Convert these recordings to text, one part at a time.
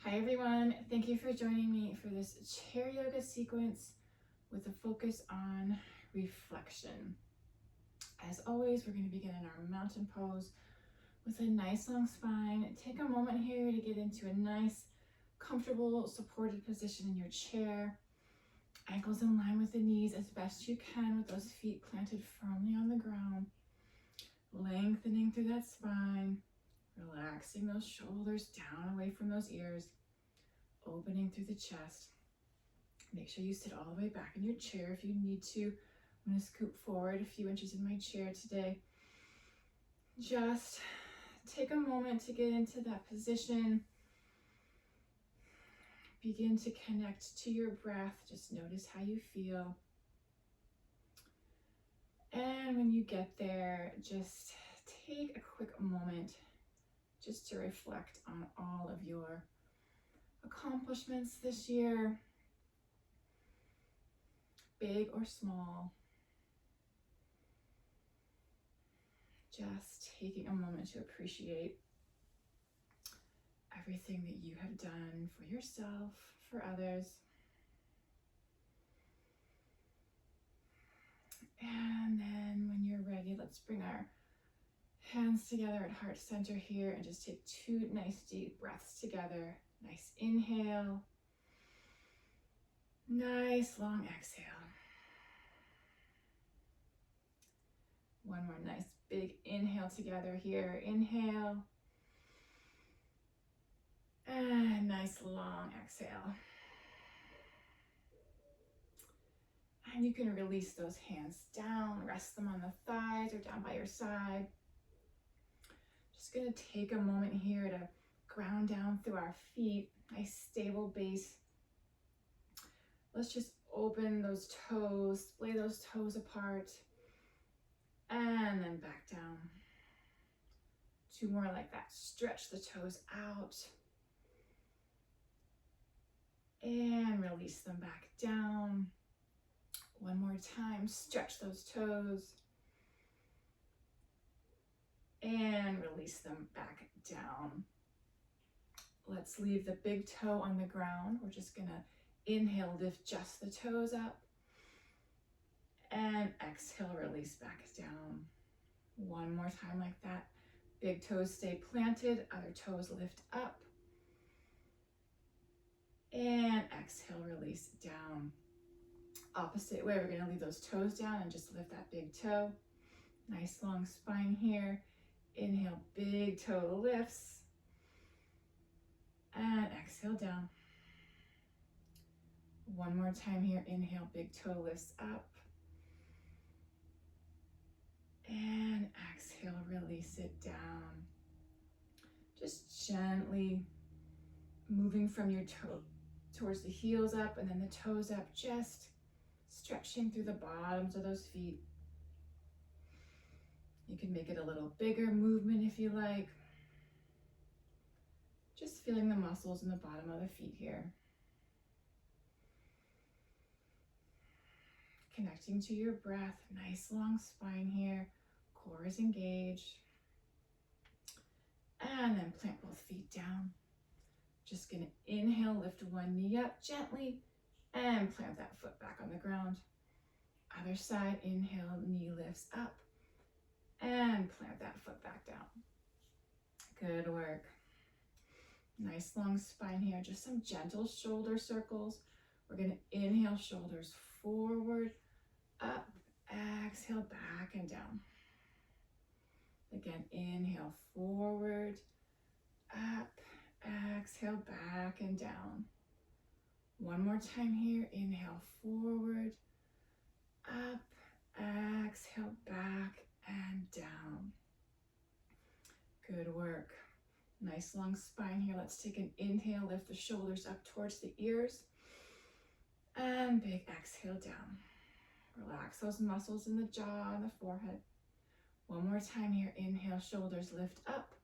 Hi everyone, thank you for joining me for this chair yoga sequence with a focus on reflection. As always, we're going to begin in our mountain pose with a nice long spine. Take a moment here to get into a nice, comfortable, supported position in your chair. Ankles in line with the knees as best you can with those feet planted firmly on the ground. Lengthening through that spine. Relaxing those shoulders down away from those ears, opening through the chest. Make sure you sit all the way back in your chair if you need to. I'm going to scoop forward a few inches in my chair today. Just take a moment to get into that position. Begin to connect to your breath. Just notice how you feel. And when you get there, just take a quick moment just to reflect on all of your accomplishments this year, big or small. Just taking a moment to appreciate everything that you have done for yourself, for others. And then when you're ready, let's bring our hands together at heart center here and just take two nice deep breaths together. Nice inhale. Nice long exhale. One more nice big inhale together here. Inhale. And nice long exhale. And you can release those hands down, rest them on the thighs or down by your side. Just gonna take a moment here to ground down through our feet, nice stable base. Let's just open those toes, splay those toes apart, and then back down. Two more like that. Stretch the toes out. And release them back down. One more time, stretch those toes. And release them back down. Let's leave the big toe on the ground. We're just gonna inhale, lift just the toes up. And exhale, release back down. One more time like that. Big toes stay planted, other toes lift up. And exhale, release down. Opposite way, we're gonna leave those toes down and just lift that big toe. Nice long spine here. Inhale, big toe lifts. And exhale down. One more time here. Inhale, big toe lifts up. And exhale, release it down. Just gently moving from your toe towards the heels up and then the toes up, just stretching through the bottoms of those feet. You can make it a little bigger movement if you like. Just feeling the muscles in the bottom of the feet here. Connecting to your breath, nice long spine here. Core is engaged. And then plant both feet down. Just gonna inhale, lift one knee up gently and plant that foot back on the ground. Other side, inhale, knee lifts up and plant that foot back down. Good work. Nice long spine here, just some gentle shoulder circles. We're gonna inhale, shoulders forward, up, exhale, back and down. Again, inhale, forward, up, exhale, back and down. One more time here, inhale, forward, up, exhale, back and down. Good work. Nice long spine here. Let's take an inhale, lift the shoulders up towards the ears. And big exhale down. Relax those muscles in the jaw and the forehead. One more time here. Inhale, shoulders lift up.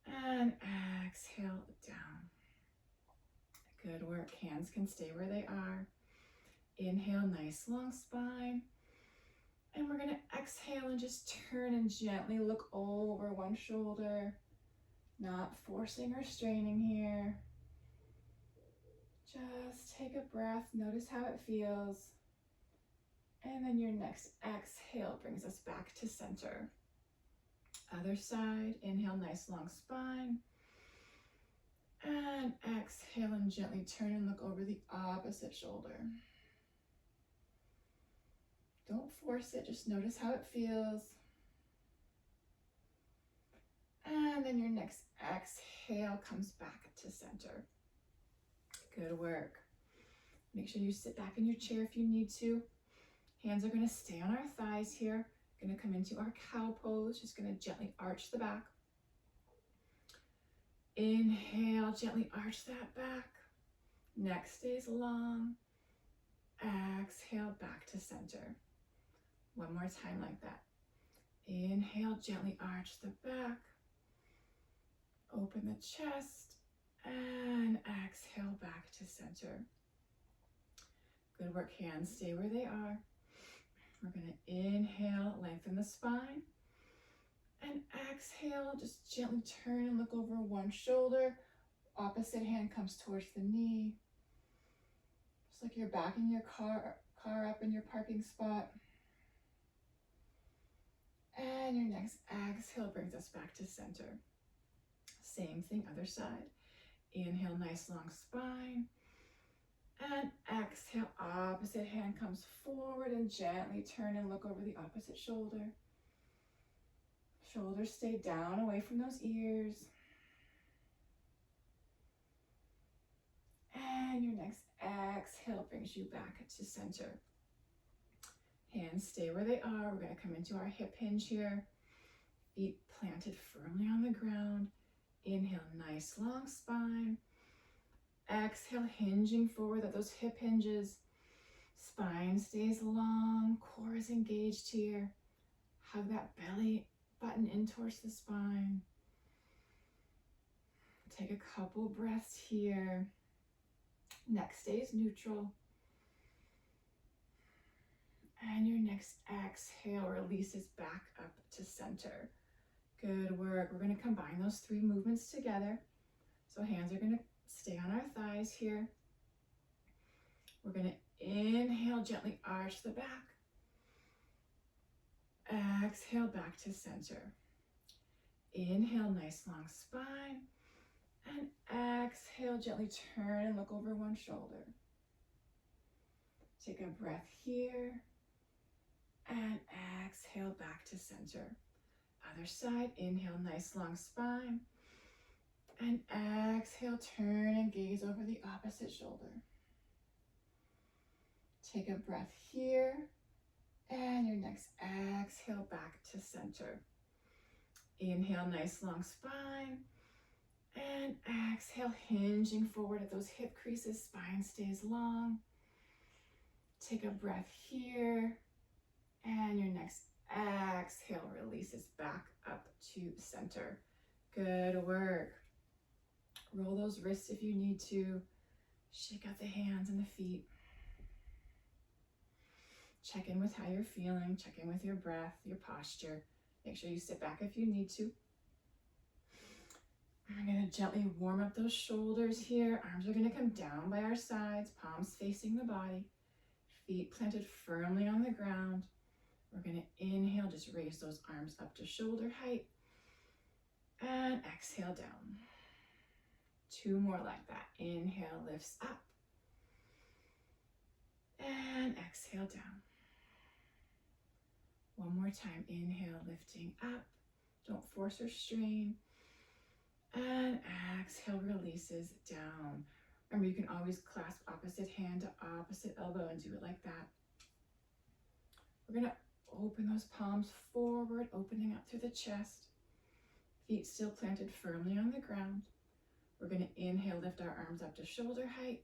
And exhale down. Good work. Hands can stay where they are. Inhale, nice long spine. And we're going to exhale and just turn and gently look over one shoulder. Not forcing or straining here. Just take a breath, notice how it feels. And then your next exhale brings us back to center. Other side, inhale, nice long spine. And exhale and gently turn and look over the opposite shoulder. Don't force it, just notice how it feels. And then your next exhale comes back to center. Good work. Make sure you sit back in your chair if you need to. Hands are going to stay on our thighs here. Going to come into our cow pose. Just going to gently arch the back. Inhale, gently arch that back. Neck stays long. Exhale, back to center. One more time like that. Inhale, gently arch the back. Open the chest. And exhale, back to center. Good work, hands stay where they are. We're going to inhale, lengthen the spine. And exhale, just gently turn and look over one shoulder. Opposite hand comes towards the knee. Just like you're backing your car up in your parking spot. And your next exhale brings us back to center. Same thing, other side. Inhale, nice long spine. And exhale, opposite hand comes forward and gently turn and look over the opposite shoulder. Shoulders stay down away from those ears. And your next exhale brings you back to center. Hands stay where they are. We're going to come into our hip hinge here. Feet planted firmly on the ground. Inhale, nice long spine. Exhale, hinging forward at those hip hinges. Spine stays long, core is engaged here. Hug that belly button in towards the spine. Take a couple breaths here. Neck stays neutral. And your next exhale releases back up to center. Good work. We're going to combine those three movements together. So hands are going to stay on our thighs here. We're going to inhale, gently arch the back. Exhale, back to center. Inhale, nice long spine. And exhale, gently turn and look over one shoulder. Take a breath here. And exhale, back to center. Other side, inhale, nice long spine. And exhale, turn and gaze over the opposite shoulder. Take a breath here. And your next exhale, back to center. Inhale, nice long spine. And exhale, hinging forward at those hip creases, spine stays long. Take a breath here. And your next exhale releases back up to center. Good work. Roll those wrists if you need to. Shake out the hands and the feet. Check in with how you're feeling. Check in with your breath, your posture. Make sure you sit back if you need to. We're going to gently warm up those shoulders here. Arms are going to come down by our sides, palms facing the body. Feet planted firmly on the ground. We're going to inhale, just raise those arms up to shoulder height. And exhale down. Two more like that. Inhale, lifts up. And exhale down. One more time. Inhale, lifting up. Don't force or strain. And exhale, releases down. Remember, you can always clasp opposite hand to opposite elbow and do it like that. We're going to open those palms forward, opening up through the chest. Feet still planted firmly on the ground. We're going to inhale, lift our arms up to shoulder height.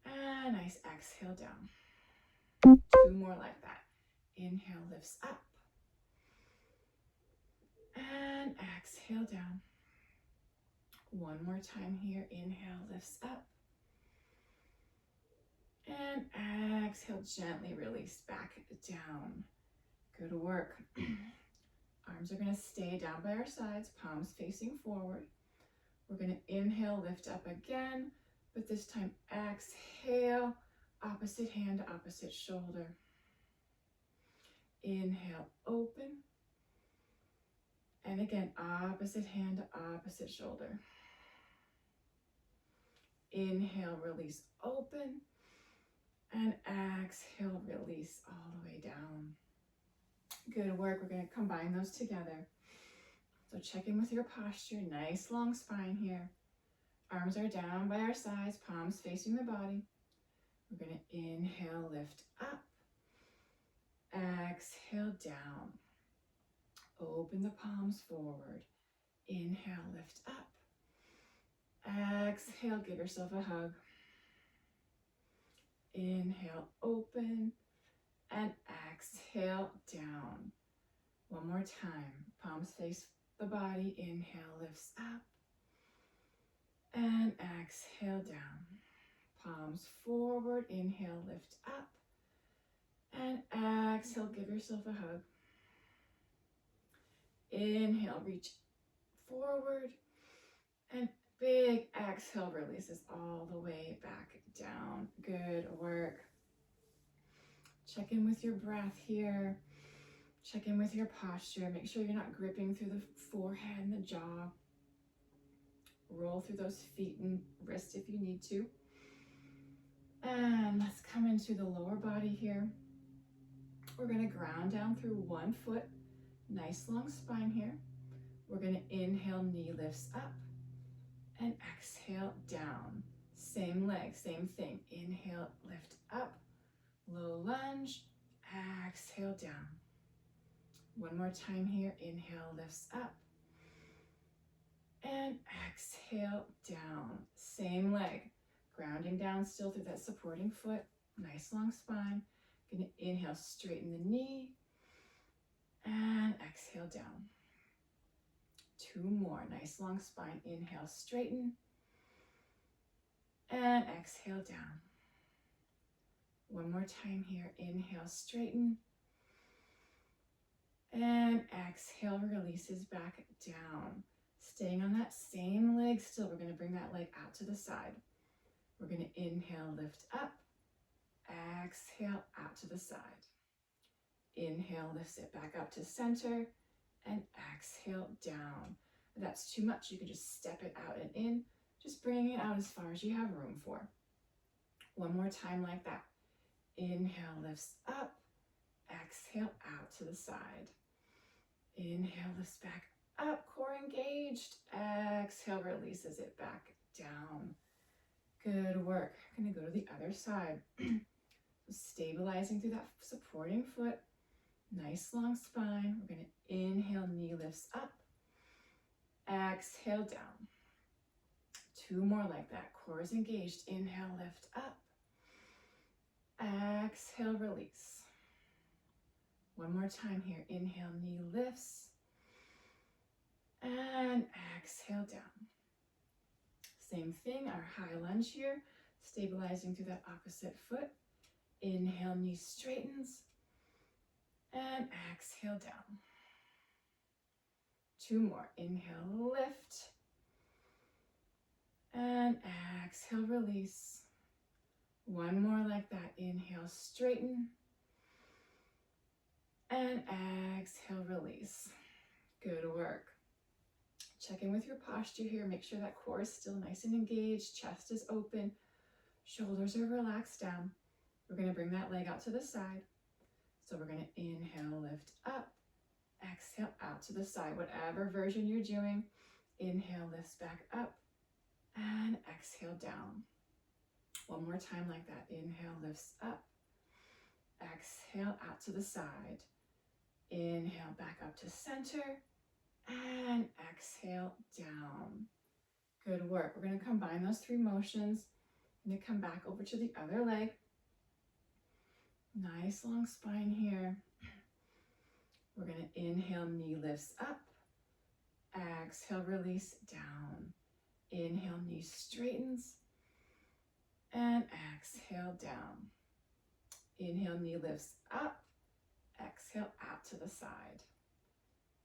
And nice exhale down. Two more like that. Inhale, lifts up. And exhale down. One more time here. Inhale, lifts up. And exhale, gently release back down. Good work. Arms are going to stay down by our sides, palms facing forward. We're going to inhale, lift up again, but this time exhale, opposite hand, opposite shoulder. Inhale, open. And again, opposite hand, opposite shoulder. Inhale, release, open. And exhale, release all the way down. Good work. We're going to combine those together. So check in with your posture. Nice long spine here. Arms are down by our sides, palms facing the body. We're going to inhale, lift up. Exhale, down. Open the palms forward. Inhale, lift up. Exhale, give yourself a hug. Inhale, open. And exhale, down. One more time. Palms face the body. Inhale, lifts up. And exhale, down. Palms forward. Inhale, lift up. And exhale, give yourself a hug. Inhale, reach forward. And big exhale releases all the way back down. Good work. Check in with your breath here. Check in with your posture. Make sure you're not gripping through the forehead and the jaw. Roll through those feet and wrists if you need to. And let's come into the lower body here. We're going to ground down through one foot. Nice long spine here. We're going to inhale, knee lifts up. And exhale, down. Same leg, same thing. Inhale, lift up. Low lunge. Exhale, down. One more time here. Inhale, lifts up. And exhale, down. Same leg. Grounding down still through that supporting foot. Nice long spine. Gonna inhale, straighten the knee. And exhale, down. Two more. Nice long spine. Inhale, straighten. And exhale, down. One more time here. Inhale, straighten. And exhale, releases back down. Staying on that same leg still. We're going to bring that leg out to the side. We're going to inhale, lift up. Exhale, out to the side. Inhale, lifts it back up to center. And exhale, down. If that's too much, you can just step it out and in. Just bringing it out as far as you have room for. One more time like that. Inhale, lifts up. Exhale, out to the side. Inhale, lifts back up, core engaged. Exhale, releases it back down. Good work. I'm going to go to the other side. Stabilizing through that supporting foot. Nice long spine. We're going to inhale, knee lifts up. Exhale, down. Two more like that. Core is engaged. Inhale, lift up. Exhale, release. One more time here. Inhale, knee lifts. And exhale, down. Same thing, our high lunge here. Stabilizing through that opposite foot. Inhale, knee straightens. And exhale, down. Two more. Inhale, lift. And exhale, release. One more like that. Inhale, straighten. And exhale, release. Good work. Check in with your posture here. Make sure that core is still nice and engaged. Chest is open. Shoulders are relaxed down. We're going to bring that leg out to the side. So we're going to inhale, lift up. Exhale, out to the side. Whatever version you're doing. Inhale, lifts back up. And exhale, down. One more time like that. Inhale, lifts up. Exhale, out to the side. Inhale, back up to center. And exhale, down. Good work. We're going to combine those three motions. I'm going to come back over to the other leg. Nice long spine here. We're going to inhale, knee lifts up. Exhale, release down. Inhale, knee straightens. And exhale, down. Inhale, knee lifts up. Exhale, out to the side.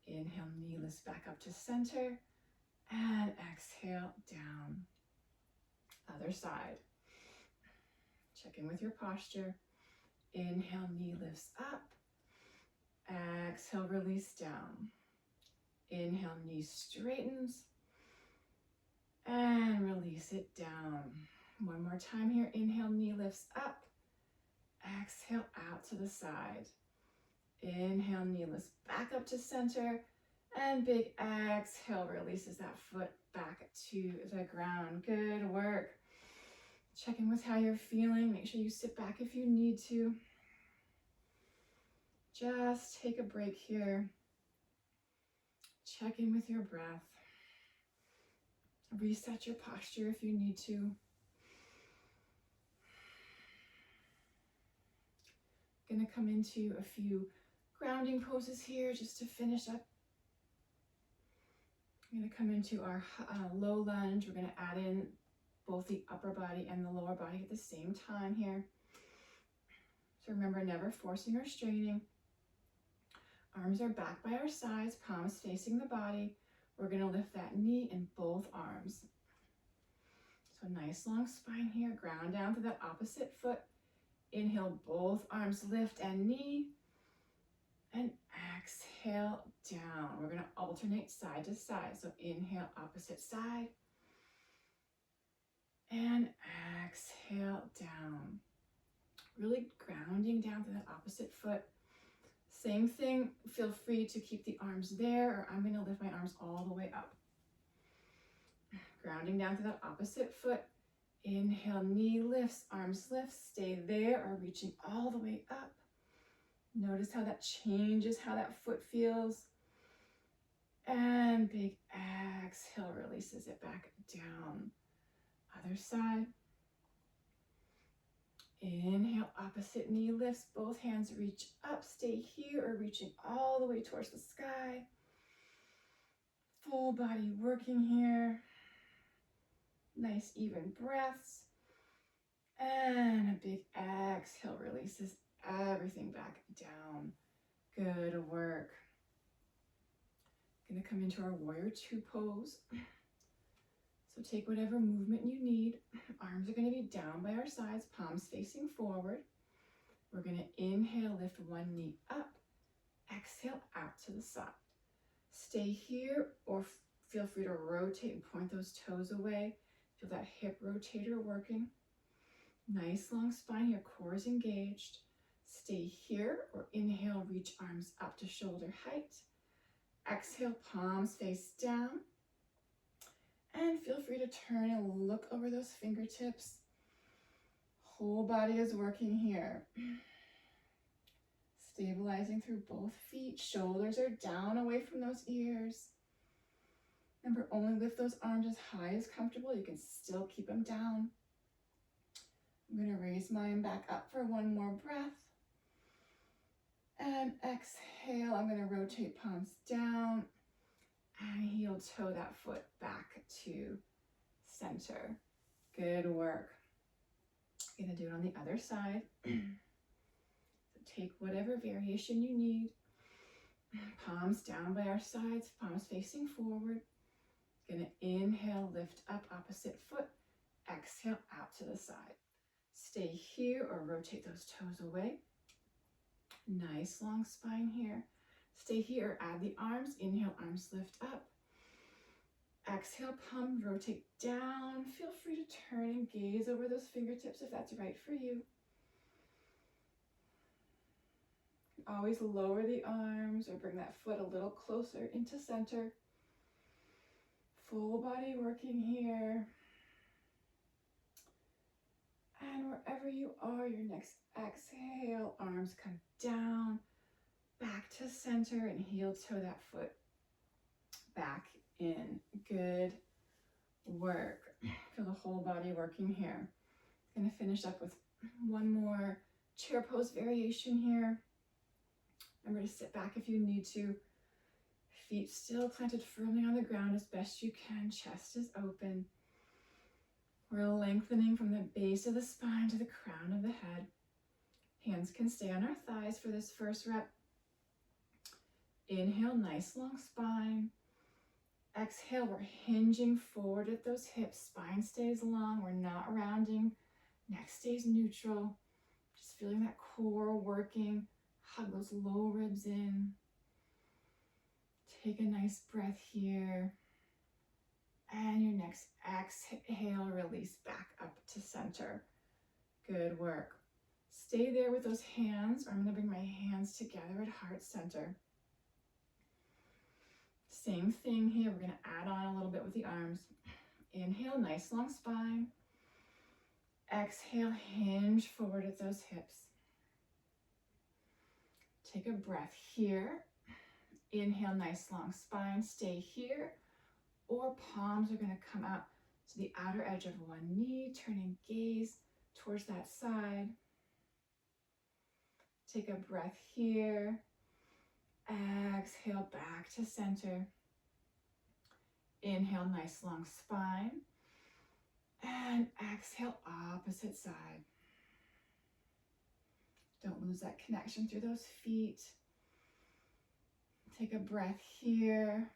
Inhale, knee lifts back up to center. And exhale, down. Other side. Check in with your posture. Inhale, knee lifts up. Exhale, release down. Inhale, knee straightens. And release it down. One more time here. Inhale, knee lifts up. Exhale, out to the side. Inhale, knee lifts back up to center. And big exhale releases that foot back to the ground. Good work. Check in with how you're feeling. Make sure you sit back if you need to. Just take a break here. Check in with your breath. Reset your posture if you need to. Gonna come into a few grounding poses here just to finish up. I'm gonna come into our low lunge. We're gonna add in both the upper body and the lower body at the same time here. So remember, never forcing or straining. Arms are back by our sides, palms facing the body. We're gonna lift that knee in both arms. So nice long spine here. Ground down to that opposite foot. Inhale, both arms lift and knee. And exhale, down. We're gonna alternate side to side. So inhale, opposite side. And exhale, down. Really grounding down to that opposite foot. Same thing, feel free to keep the arms there, or I'm gonna lift my arms all the way up. Grounding down to that opposite foot. Inhale, knee lifts, arms lift, stay there or reaching all the way up. Notice how that changes, how that foot feels. And big exhale releases it back down. Other side. Inhale, opposite knee lifts, both hands reach up, stay here or reaching all the way towards the sky. Full body working here. Nice even breaths. And a big exhale releases everything back down. Good work. Gonna come into our warrior two pose. So take whatever movement you need. Arms are gonna be down by our sides, palms facing forward. We're gonna inhale, lift one knee up. Exhale, out to the side. Stay here or feel free to rotate and point those toes away. Feel that hip rotator working. Nice long spine here, core is engaged. Stay here or inhale, reach arms up to shoulder height. Exhale, palms face down. And feel free to turn and look over those fingertips. Whole body is working here. Stabilizing through both feet. Shoulders are down away from those ears. Remember, only lift those arms as high as comfortable. You can still keep them down. I'm going to raise mine back up for one more breath. And exhale, I'm going to rotate palms down and heel toe that foot back to center. Good work. I'm going to do it on the other side. So take whatever variation you need. Palms down by our sides, palms facing forward. Going to inhale, lift up opposite foot. Exhale, out to the side. Stay here or rotate those toes away. Nice long spine here. Stay here, add the arms. Inhale, arms lift up. Exhale, palm rotate down. Feel free to turn and gaze over those fingertips if that's right for you. Always lower the arms or bring that foot a little closer into center. Full body working here. And wherever you are, your next exhale, arms come down, back to center, and heel toe that foot back in. Good work. Feel the whole body working here. Gonna finish up with one more chair pose variation here. Remember to sit back if you need to. Feet still planted firmly on the ground as best you can. Chest is open. We're lengthening from the base of the spine to the crown of the head. Hands can stay on our thighs for this first rep. Inhale, nice long spine. Exhale, we're hinging forward at those hips. Spine stays long, we're not rounding. Neck stays neutral. Just feeling that core working. Hug those low ribs in. Take a nice breath here. And your next exhale, release back up to center. Good work. Stay there with those hands, or I'm going to bring my hands together at heart center. Same thing here. We're going to add on a little bit with the arms. Inhale, nice long spine. Exhale, hinge forward at those hips. Take a breath here. Inhale, nice long spine. Stay here. Or palms are going to come out to the outer edge of one knee, turning gaze towards that side. Take a breath here. Exhale back to center. Inhale, nice long spine. And exhale, opposite side. Don't lose that connection through those feet. Take a breath here.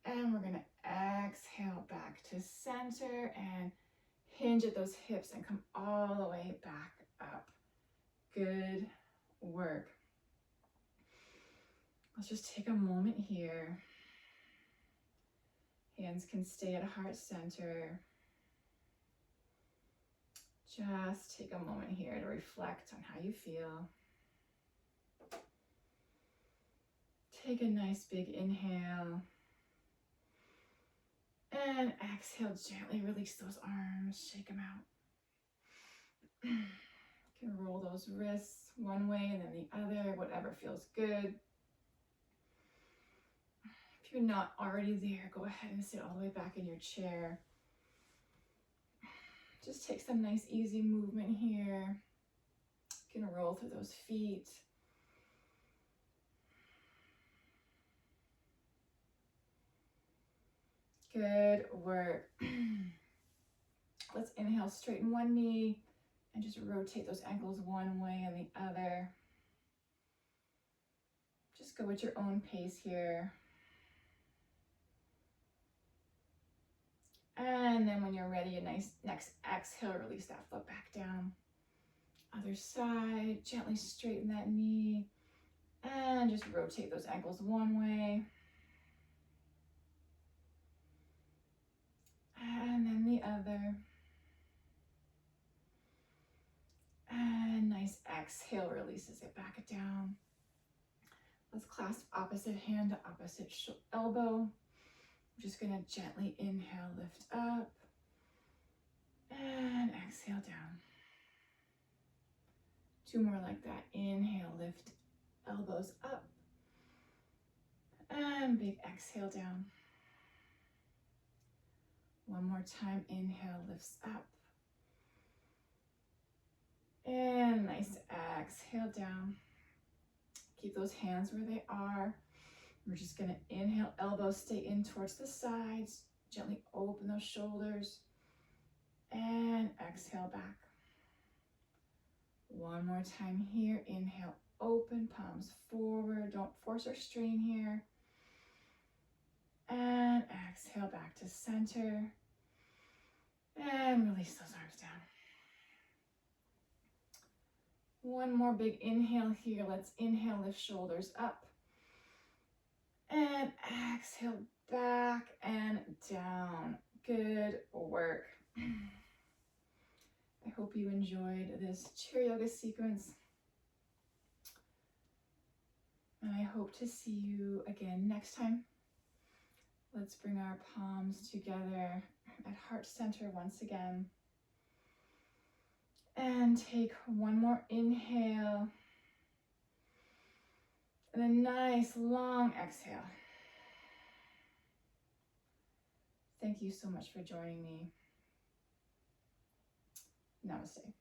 And we're going to exhale back to center and hinge at those hips and come all the way back up. Good work. Let's just take a moment here. Hands can stay at heart center. Just take a moment here to reflect on how you feel. Take a nice big inhale. And exhale, gently release those arms, shake them out. You can roll those wrists one way and then the other, whatever feels good. If you're not already there, go ahead and sit all the way back in your chair. Just take some nice easy movement here. You can roll through those feet. Good work. Let's inhale, straighten one knee and just rotate those ankles one way and the other. Just go at your own pace here. And then when you're ready, a nice next exhale, release that foot back down. Other side, gently straighten that knee and just rotate those ankles one way. And then the other. And nice exhale, releases it back down. Let's clasp opposite hand to opposite elbow. I'm just going to gently inhale, lift up, and exhale down. Two more like that. Inhale, lift, elbows up, and big exhale down. One more time. Inhale, lifts up, and nice exhale down. Keep those hands where they are. We're just going to inhale, elbows stay in towards the sides. Gently open those shoulders. And exhale back. One more time here. Inhale, open, palms forward. Don't force or strain here. And exhale back to center. And release those arms down. One more big inhale here. Let's inhale, lift shoulders up. And exhale back and down. Good work. I hope you enjoyed this chair yoga sequence. And I hope to see you again next time. Let's bring our palms together at heart center once again. And take one more inhale. And a nice long exhale. Thank you so much for joining me. Namaste.